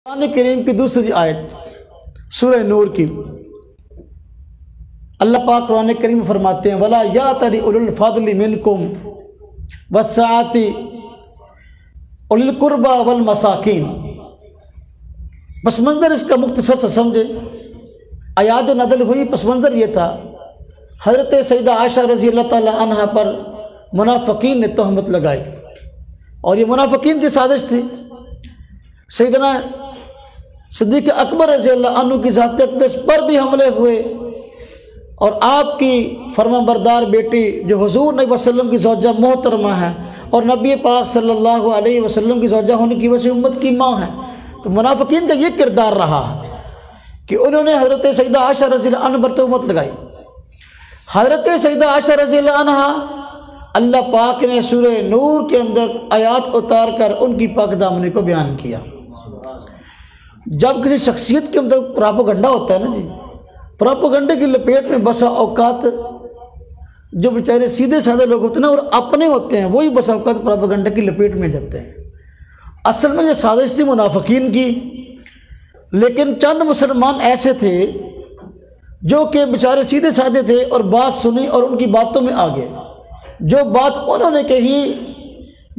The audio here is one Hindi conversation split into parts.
कुरान करीम की दूसरी आयत सूरह नूर की अल्लाह पाक कुरान करीम में फरमाते हैं वला यातली उलुल फज़्लि मिनकुम वस्साअति उलिल कुर्बा वल मसाकिन। पस मंज़र इसका मुख्तसर से समझे। आयात नज़ल हुई, पस मंज़र ये था हज़रत सैयदा आयशा रज़ी अल्लाह ताला अन्हा पर मुनाफ़िकीन ने तहमत लगाई और ये मुनाफ़िकीन की साजिश थी। सैयदना सिद्दीक़ अकबर रज़ी अल्लाह अन्हु की ज़ात अक़दस पर भी हमले हुए और आपकी फरमाबरदार बेटी जो हुज़ूर नबी वसल्लम की ज़ौजा मोहतरमा है और नबी पाक सल्लल्लाहु अलैहि वसल्लम की ज़ौजा होने की वजह से उम्मत की माँ है। तो मुनाफ़िकीन का ये किरदार रहा कि उन्होंने हज़रत सैयदा आयशा रज़ी अल्लाह अन्हा पर तहमत लगाई। हज़रत सैयदा आयशा रज़ी अल्लाह अन्हा अल्लाह पाक ने सूरह नूर के अंदर आयात उतार कर उनकी पाक दामनी को बयान किया। जब किसी शख्सियत के अंदर प्रोपेगेंडा होता है ना जी, प्रोपेगेंडे की लपेट में बसा औकात जो बेचारे सीधे साधे लोग होते हैं ना और अपने होते हैं वही बसा औकात प्रोपेगेंडे की लपेट में जाते हैं। असल में ये साजिश थी मुनाफिकीन की, लेकिन चंद मुसलमान ऐसे थे जो कि बेचारे सीधे साधे थे और बात सुनी और उनकी बातों में आ गए। जो बात उन्होंने कही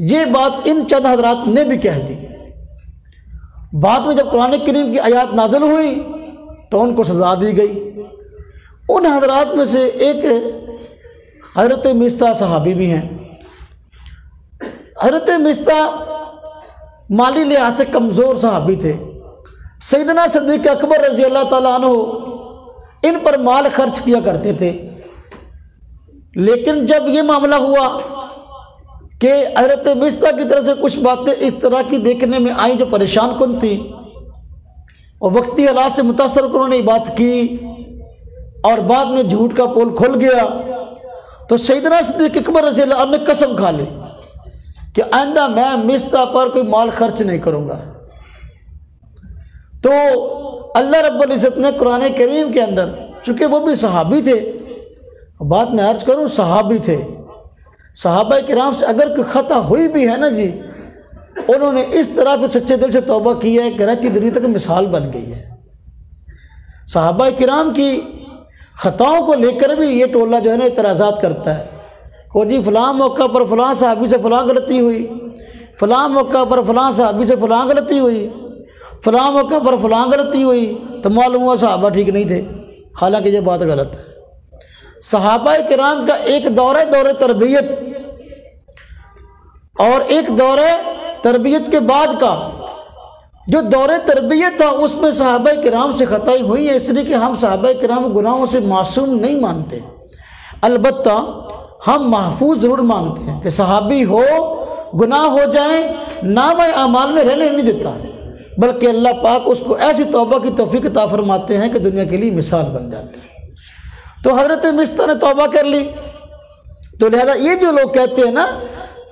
ये बात इन चंद हजरात ने भी कह दी। बाद में जब कुरान करीम की आयत नाज़िल हुई तो उनको सज़ा दी गई। उन हजरात में से एक हज़रत मिस्ता सहाबी भी हैं। हज़रत मिस्ता माली लिहाज से कमज़ोर सहाबी थे। सैयदना सिद्दीक़ अकबर रज़ी अल्लाह ताला अन्हु इन पर माल खर्च किया करते थे, लेकिन जब ये मामला हुआ कि हज़रत मिस्ता की तरफ से कुछ बातें इस तरह की देखने में आई जो परेशान कुन थी और वक्ती हालात से मुतासर होकर उन्होंने बात की और बाद में झूठ का पोल खुल गया, तो सैयदना सिद्दीक़ अकबर रज़ी अल्लाह अन्हु ने कसम खा ली कि आइंदा मैं मिस्ता पर कोई माल खर्च नहीं करूँगा। तो अल्लाह रब्बुल इज़्ज़त ने कुरान करीम के अंदर, चूँकि वो भी सहाबी थे, बात में अर्ज़ करूँ सहाबी थे, सहाबा किराम से अगर कोई ख़ता हुई भी है ना जी, उन्होंने इस तरह फिर सच्चे दिल से तौबा की है कि रहती दुनिया तक मिसाल बन गई है। सहाबा किराम की ख़ताओं को लेकर भी ये टोला जो है ना इतराज़ात करता है को जी फ़लाँ मौका पर फ़लाँ सहाबी से फ़लाँ गलती हुई, फ़लाँ मौका पर फ़लाँ सहाबी से फ़लाँ गलती हुई, फ़लाँ मौका पर फ़लाँ गलती हुई, तो मालूम हुआ सहाबा ठीक नहीं थे। हालांकि ये बात गलत है। सहाबा किराम का एक दौर है दौर तरबियत और एक दौर तरबियत के बाद का जो दौर तरबियत था उसमें सहाबा किराम से ख़ताएं हुई है, इसलिए कि हम सहाबा किराम गुनाहों से मासूम नहीं मानते। अलबत्ता हम महफूज ज़रूर मानते हैं कि सहाबी हो गुनाह हो जाए नाम अमाल में रहने नहीं देता, बल्कि अल्लाह पाक उसको ऐसी तौबा की तौफीक अता फरमाते हैं कि दुनिया के लिए मिसाल बन जाते हैं। तो हज़रत मिस्ता ने तौबा कर ली। तो लिहाजा ये जो लोग कहते हैं ना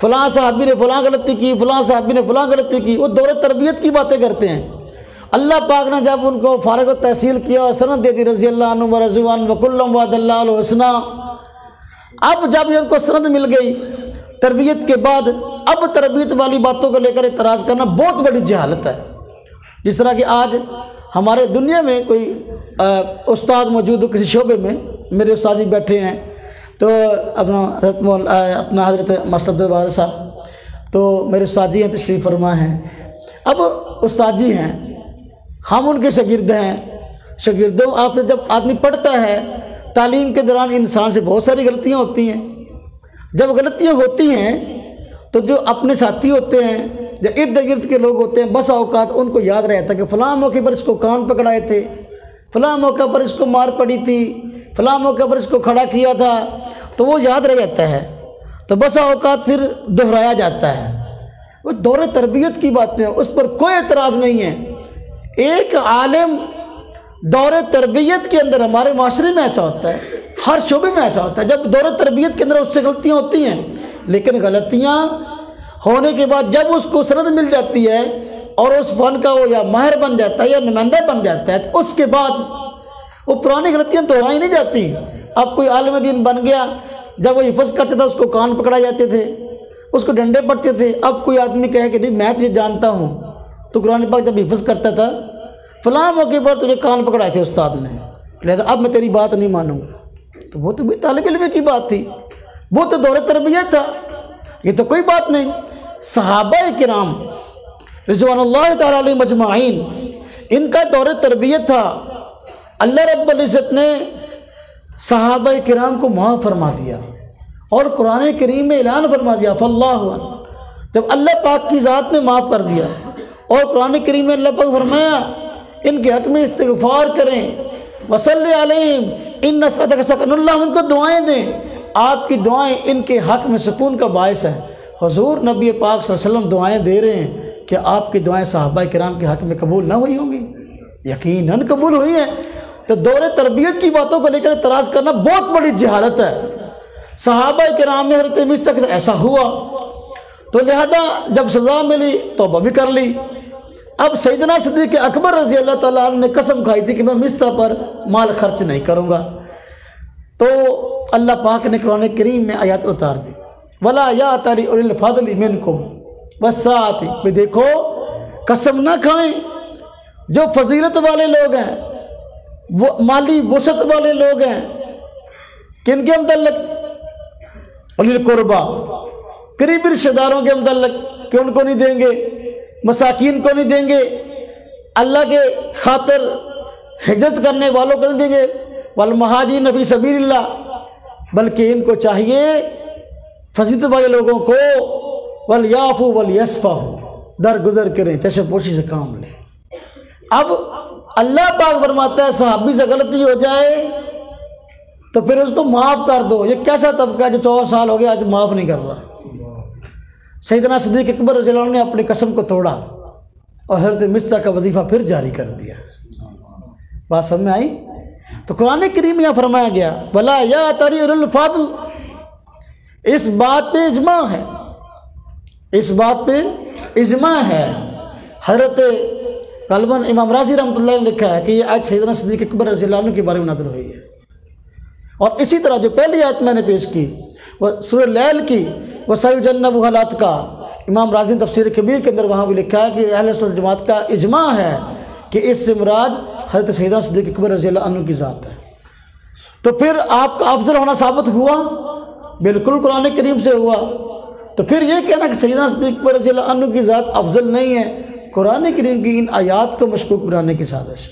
फ़लाँ साहबी ने फ़लाँ गलती की, फ़लाँ साहबी ने फ़लाँ गलती की, वो दौर तरबियत की बातें करते हैं। अल्लाह पाक ने जब उनको फ़ारिग तहसील किया और सनद दे दी रज़ी अल्लाह अन्हु व रज़ू अन्हु व कुल्लुम वअदल्लाहु हुस्ना, अब जब उनको सनद मिल गई तरबियत के बाद, अब तरबियत वाली बातों को लेकर इतराज़ करना बहुत बड़ी जहालत है। जिस तरह कि आज हमारे दुनिया में कोई उस्ताद मौजूद हो किसी शोबे में, मेरे उस्ताद जी बैठे हैं, तो अपना हज़रत मास्टर अब्दुल वारिस साहब, तो मेरे उस्ताद जी हैं तशरीफ़ फरमा हैं। अब उस्ताद जी हैं, हम उनके शागिर्द हैं। शागिर्दों आप जब आदमी पढ़ता है तालीम के दौरान इंसान से बहुत सारी गलतियाँ होती हैं। जब गलतियाँ होती हैं तो जो अपने साथी होते हैं, जो इर्द गिर्द के लोग होते हैं, बस औकात उनको याद रहता कि फ़लाँ मौके पर इसको कान पकड़ाए थे, फ़लाँ मौका पर इसको मार पड़ी थी, फ़लाँ मौके पर इसको खड़ा किया था, तो वो याद रह जाता है। तो बस औकात फिर दोहराया जाता है। वो दौर तरबियत की बातें हैं, उस पर कोई एतराज़ नहीं है। एक आलिम दौर तरबियत के अंदर, हमारे माशरे में ऐसा होता है, हर शोबे में ऐसा होता है, जब दौर तरबियत के अंदर उससे गलतियाँ होती हैं, लेकिन गलतियाँ होने के बाद जब उसको सनद मिल जाती है और उस फन का वो या माहिर बन जाता है या नुमाइंदा बन जाता है, तो उसके बाद वो पुरानी गलतियाँ दोहराई नहीं जाती। अब कोई आलिम दीन बन गया, जब वो हिफ्ज़ करता था उसको कान पकड़ाए जाते थे, उसको डंडे पड़ते थे। अब कोई आदमी कहे कि नहीं मैं तुझे जानता हूँ, तो कुरान पाक जब हिफ्ज़ करता था फ़लाँ मौके पर तुझे कान पकड़ाए थे उस्ताद ने, लिहाजा अब मैं तेरी बात नहीं मानूंगा। तो वो तो भी तालिब इल्म की बात थी, वो तो दौरे तरबियत था, ये तो कोई बात नहीं। सहाबा किराम रिज़वानुल्लाह ताला अलैहिम अजमाइन, इनका दौरे तरबियत था। अल्लाह रब्बुल इज़्ज़त ने सहाबा किराम को माफ़ फरमा दिया और कुरान करीम में ऐलान फरमा दिया फल्लाहु अन, जब अल्लाह पाक की ज़ात ने माफ़ कर दिया और कुरान करीम में अल्लाह पाक फरमाया इनके हक़ में इस्तिग़फ़ार करें, वसल्लि अलैहिम इन्ना सलातक सकनुल्लाह, उनको दुआएं दें, आपकी दुआएं इनके हक़ में सुकून का बायस है। हुज़ूर नबी पाक सल्लल्लाहु अलैहि वसल्लम दुआएं दे रहे हैं कि आपकी दुआएं सहाबा किराम के हक़ में कबूल ना हुई होंगी, यकीनन कबूल हुई हैं। तो दौरे तरबियत की बातों को लेकर इतराज़ करना बहुत बड़ी जहालत है। सहाबा किराम में हज़रत मिस्ता के ऐसा हुआ तो लिहाजा जब सज़ा मिली तौबा भी कर ली। अब सैयदना सिद्दीक़ अकबर रज़ी अल्लाह ताला अन्हु ने कसम खाई थी कि मैं मिस्ता पर माल खर्च नहीं करूँगा। तो अल्लाह पाक ने कुरान करीम में आयत उतार दी, वला यातली उलिल फ़ज़्लि मिनकुम वस्साअति, भी देखो कसम ना खाएं जो फजीलत वाले लोग हैं, वो माली वसत वाले लोग हैं, किनके मुतल्लिक़, उलिल कुर्बा, करीबी रिश्तेदारों के मुतल्लिक़ कि उनको नहीं देंगे, मसाकीन को नहीं देंगे, अल्लाह के खातिर हिजरत करने वालों को नहीं देंगे, वल महाजिरीन फी सबीलिल्लाह, बल्कि इनको चाहिए फजीलत वाले लोगों को वल याफू वल यस्फहू, दरगुजर करें, चशमपोशी से काम लें। अब अल्लाह पाक फरमाता है सहाबी से गलती हो जाए तो फिर उसको माफ़ कर दो। ये कैसा तबका जो 14 साल हो गया आज माफ़ नहीं कर रहा। सैयदना सिद्दीक़ अकबर रज़ी अल्लाह अन्हु ने अपनी कसम को तोड़ा और हज़रत मिस्ता का वजीफ़ा फिर जारी कर दिया। बात समझ में आई? तो कुरान करीम यहाँ फरमाया गया वला यातली उलिल फ़ज़्ल, इस बात पे इजमा है, इस बात पे इजमा है। हज़रत गलबन इमाम राज़ी रहमतुल्लाह ने लिखा है कि ये आज सैयदना सिद्दीक़ अकबर रज़ी अल्लाह अन्हु के बारे में नाज़िल हुई है। और इसी तरह जो पहली आयत मैंने पेश की वह सूरह लैल की वसयुजन्नबुहल अतक़ा, इमाम राज़ी तफ़सीर कबीर के अंदर वहाँ भी लिखा है कि अहले सुन्नत जमात का इजमा है कि इससे मुराद हज़रत सैयदना सिद्दीक़ अकबर रज़ी अल्लाह अन्हु की ज़ात है। तो फिर आपका अफजल होना साबित हुआ, बिल्कुल कुरान करीम से हुआ। तो फिर ये कहना कि सैयदना सिद्दीक़ अकबर रज़ी अल्लाह अन्हु की ज़ात अफजल नहीं है, कुरान करीम की इन आयात को मशकूक बनाने की साजिश।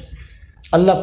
अल्लाह